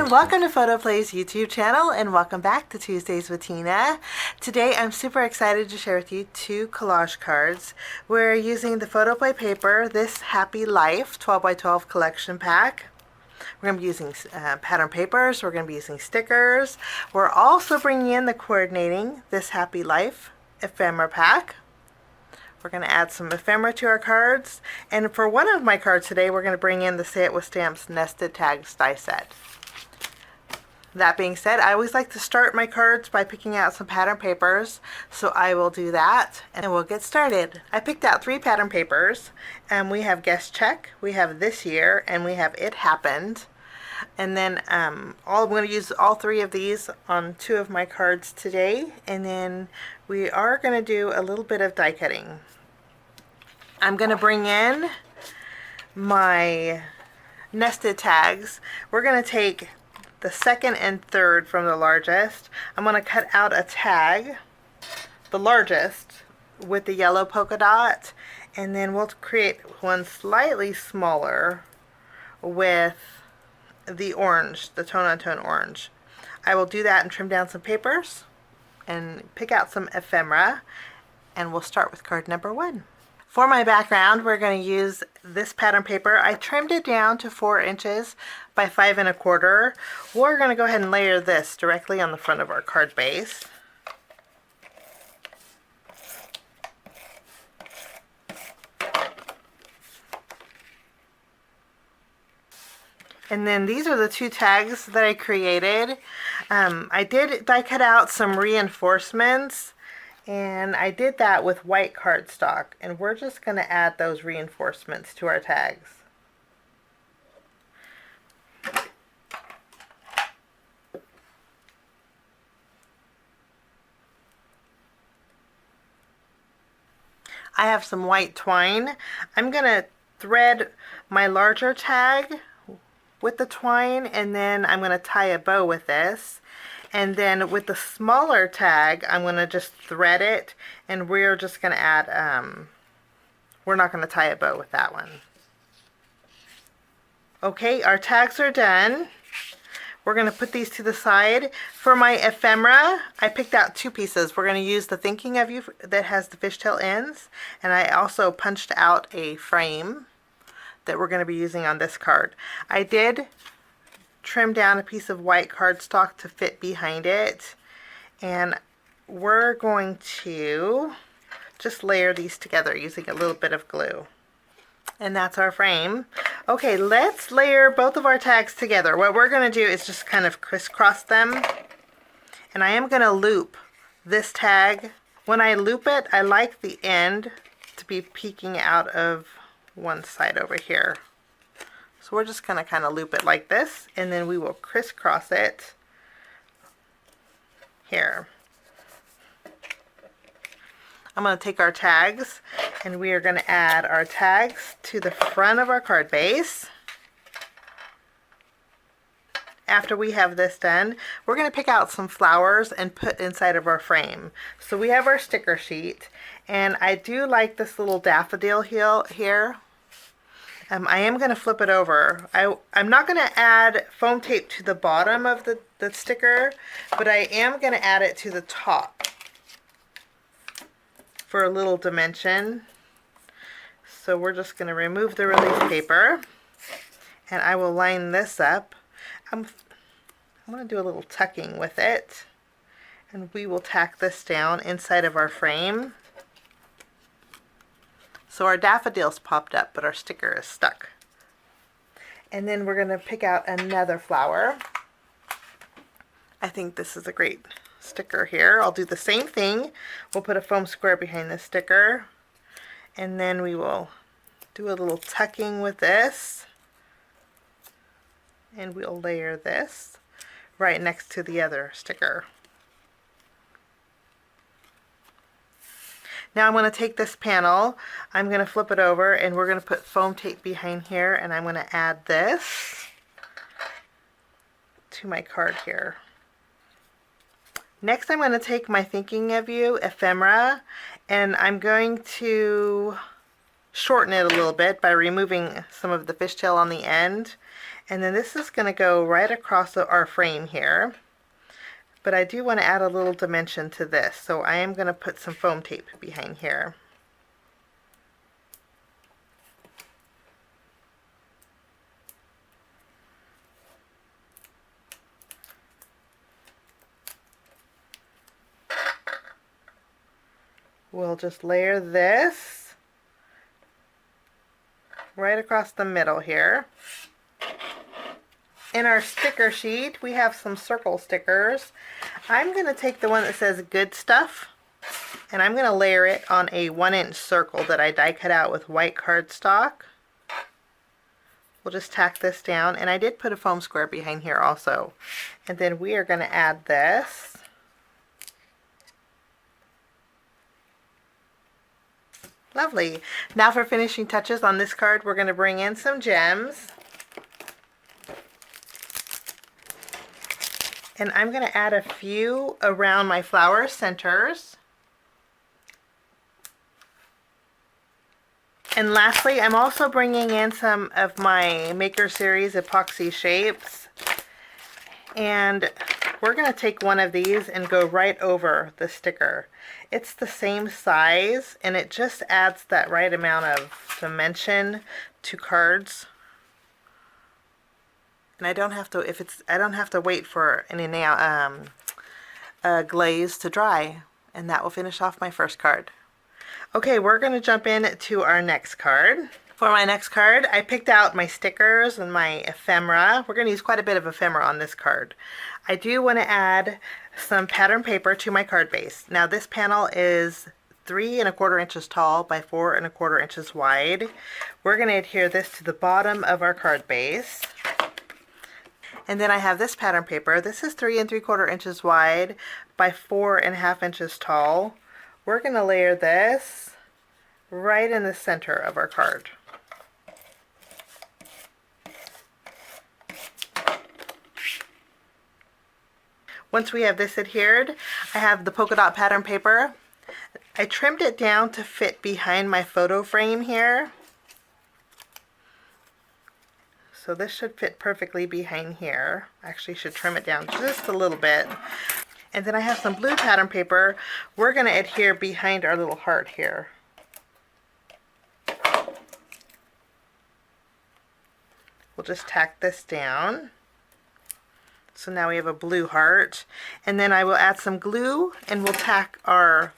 everyone, welcome to PhotoPlay's YouTube channel and welcome back to Tuesdays with Tina. Today I'm super excited to share with you two collage cards. We're using the PhotoPlay paper, this Happy Life 12 by 12 collection pack. We're going to be using pattern papers, we're going to be using stickers. We're also bringing in the coordinating, this Happy Life Ephemera pack. We're going to add some ephemera to our cards, and for one of my cards today we're going to bring in the Say It With Stamps Nested Tags die set. That being said, I always like to start my cards by picking out some pattern papers, so I will do that and we'll get started. I picked out 3 pattern papers, and we have Guess Check, we have This Year, and we have It Happened. And then I'm going to use all 3 of these on 2 of my cards today, and then we are going to do a little bit of die cutting. I'm going to bring in my nested tags. We're going to take the second and third from the largest. I'm going to cut out a tag, the largest, with the yellow polka dot, and then we'll create one slightly smaller with the orange, the tone-on-tone orange. I will do that and trim down some papers and pick out some ephemera, and we'll start with card number 1. For my background, we're going to use this pattern paper. I trimmed it down to 4 inches by 5 1/4. We're going to go ahead and layer this directly on the front of our card base. And then these are the 2 tags that I created. I did die cut out some reinforcements, and I did that with white cardstock, and we're just going to add those reinforcements to our tags. I have some white twine. I'm going to thread my larger tag with the twine, and then I'm going to tie a bow with this. And then with the smaller tag, I'm going to just thread it, and we're just going to add, we're not going to tie a bow with that one. Okay, our tags are done. We're going to put these to the side. For my ephemera, I picked out 2 pieces. We're going to use the Thinking of You that has the fishtail ends, and I also punched out a frame that we're going to be using on this card. I did trim down a piece of white cardstock to fit behind it, and we're going to just layer these together using a little bit of glue. And that's our frame. Okay, let's layer both of our tags together. What we're going to do is just kind of crisscross them, and I am going to loop this tag. When I loop it, I like the end to be peeking out of one side over here. So we're just going to kind of loop it like this, and then we will crisscross it here. I'm going to take our tags, and we are going to add our tags to the front of our card base. After we have this done, we're going to pick out some flowers and put inside of our frame. So we have our sticker sheet, and I do like this little daffodil here. I am going to flip it over. I'm not going to add foam tape to the bottom of the sticker, but I am going to add it to the top for a little dimension. So we're just going to remove the release paper, and I will line this up. I'm going to do a little tucking with it, and we will tack this down inside of our frame. So our daffodils popped up, but our sticker is stuck. And then we're going to pick out another flower. I think this is a great sticker here. I'll do the same thing. We'll put a foam square behind the sticker, and then we will do a little tucking with this, and we'll layer this right next to the other sticker. Now I'm going to take this panel, I'm going to flip it over, and we're going to put foam tape behind here, and I'm going to add this to my card here. Next I'm going to take my Thinking of You ephemera, and I'm going to shorten it a little bit by removing some of the fishtail on the end. And then this is going to go right across our frame here. But I do want to add a little dimension to this, so I am going to put some foam tape behind here. We'll just layer this right across the middle here. In our sticker sheet, we have some circle stickers. I'm going to take the one that says Good Stuff, and I'm going to layer it on a 1-inch circle that I die cut out with white cardstock. We'll just tack this down, and I did put a foam square behind here also. And then we are going to add this. Lovely. Now for finishing touches on this card, we're going to bring in some gems. And I'm going to add a few around my flower centers. And lastly, I'm also bringing in some of my Maker Series epoxy shapes. And we're going to take one of these and go right over the sticker. It's the same size, and it just adds that right amount of dimension to cards. And I don't have to wait for any glaze to dry, and that will finish off my first card. Okay, we're going to jump in to our next card. For my next card, I picked out my stickers and my ephemera. We're going to use quite a bit of ephemera on this card. I do want to add some pattern paper to my card base. Now this panel is 3 1/4 inches tall by 4 1/4 inches wide. We're going to adhere this to the bottom of our card base. And then I have this pattern paper. This is 3 3/4 inches wide by 4 1/2 inches tall. We're going to layer this right in the center of our card. Once we have this adhered, I have the polka dot pattern paper. I trimmed it down to fit behind my photo frame here. So this should fit perfectly behind here. Actually should trim it down just a little bit. And then I have some blue pattern paper. We're going to adhere behind our little heart here. We'll just tack this down. So now we have a blue heart. And then I will add some glue and we'll tack our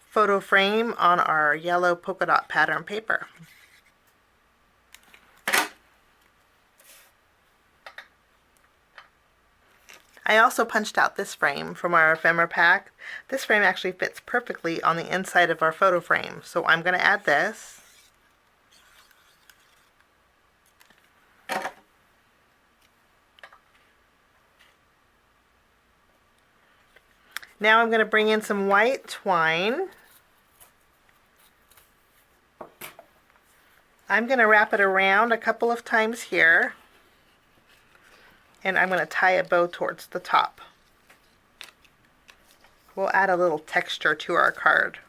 photo frame on our yellow polka dot pattern paper. I also punched out this frame from our ephemera pack. This frame actually fits perfectly on the inside of our photo frame. So I'm going to add this. Now I'm going to bring in some white twine. I'm going to wrap it around a couple of times here. And I'm going to tie a bow towards the top. We'll add a little texture to our card.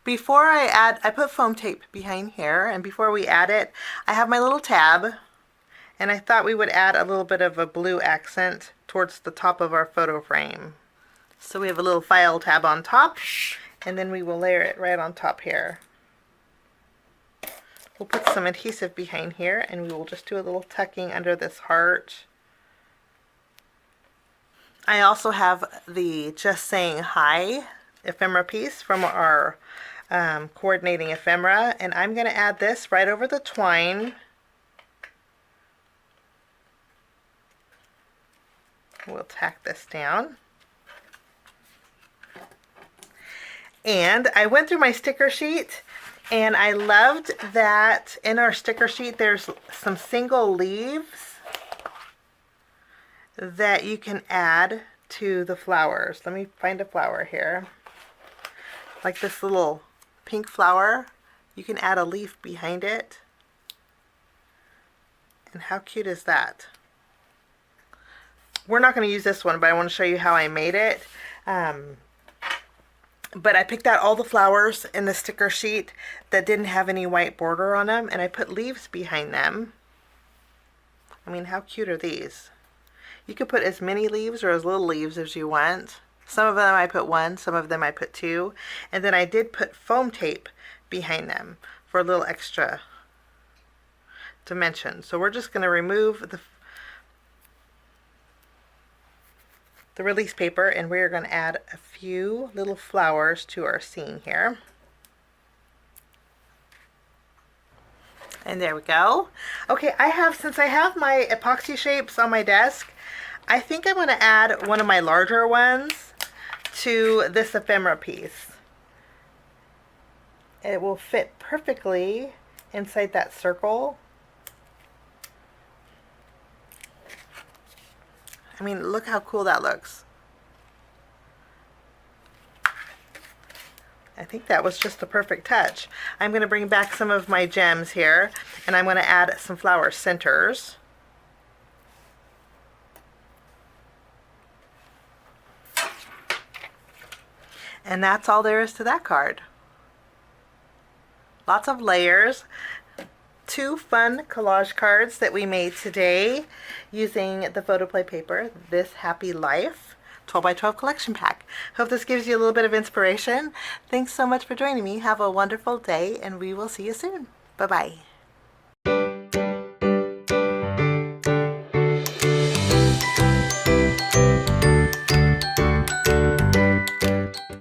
Before I add, I put foam tape behind here, and before we add it, I have my little tab, and I thought we would add a little bit of a blue accent towards the top of our photo frame. So we have a little file tab on top, and then we will layer it right on top here. We'll put some adhesive behind here, and we will just do a little tucking under this heart. I also have the Just Saying Hi ephemera piece from our coordinating ephemera, and I'm going to add this right over the twine. We'll tack this down. And I went through my sticker sheet, and I loved that in our sticker sheet there's some single leaves that you can add to the flowers. Let me find a flower here. Like this little pink flower, you can add a leaf behind it. And how cute is that? We're not going to use this one, but I want to show you how I made it. But I picked out all the flowers in the sticker sheet that didn't have any white border on them, and I put leaves behind them. I mean, how cute are these? You could put as many leaves or as little leaves as you want. Some of them I put 1, some of them I put 2, and then I did put foam tape behind them for a little extra dimension. So we're just going to remove the release paper, and we're going to add a few little flowers to our scene here. And there we go. Okay, since I have my epoxy shapes on my desk, I think I'm going to add one of my larger ones to this ephemera piece. It will fit perfectly inside that circle. I mean, look how cool that looks. I think that was just the perfect touch. I'm going to bring back some of my gems here, and I'm going to add some flower centers. And that's all there is to that card. Lots of layers. 2 fun collage cards that we made today using the PHOTOPLAY paper, This Happy Life 12x12 collection pack. Hope this gives you a little bit of inspiration. Thanks so much for joining me. Have a wonderful day, and we will see you soon. Bye-bye.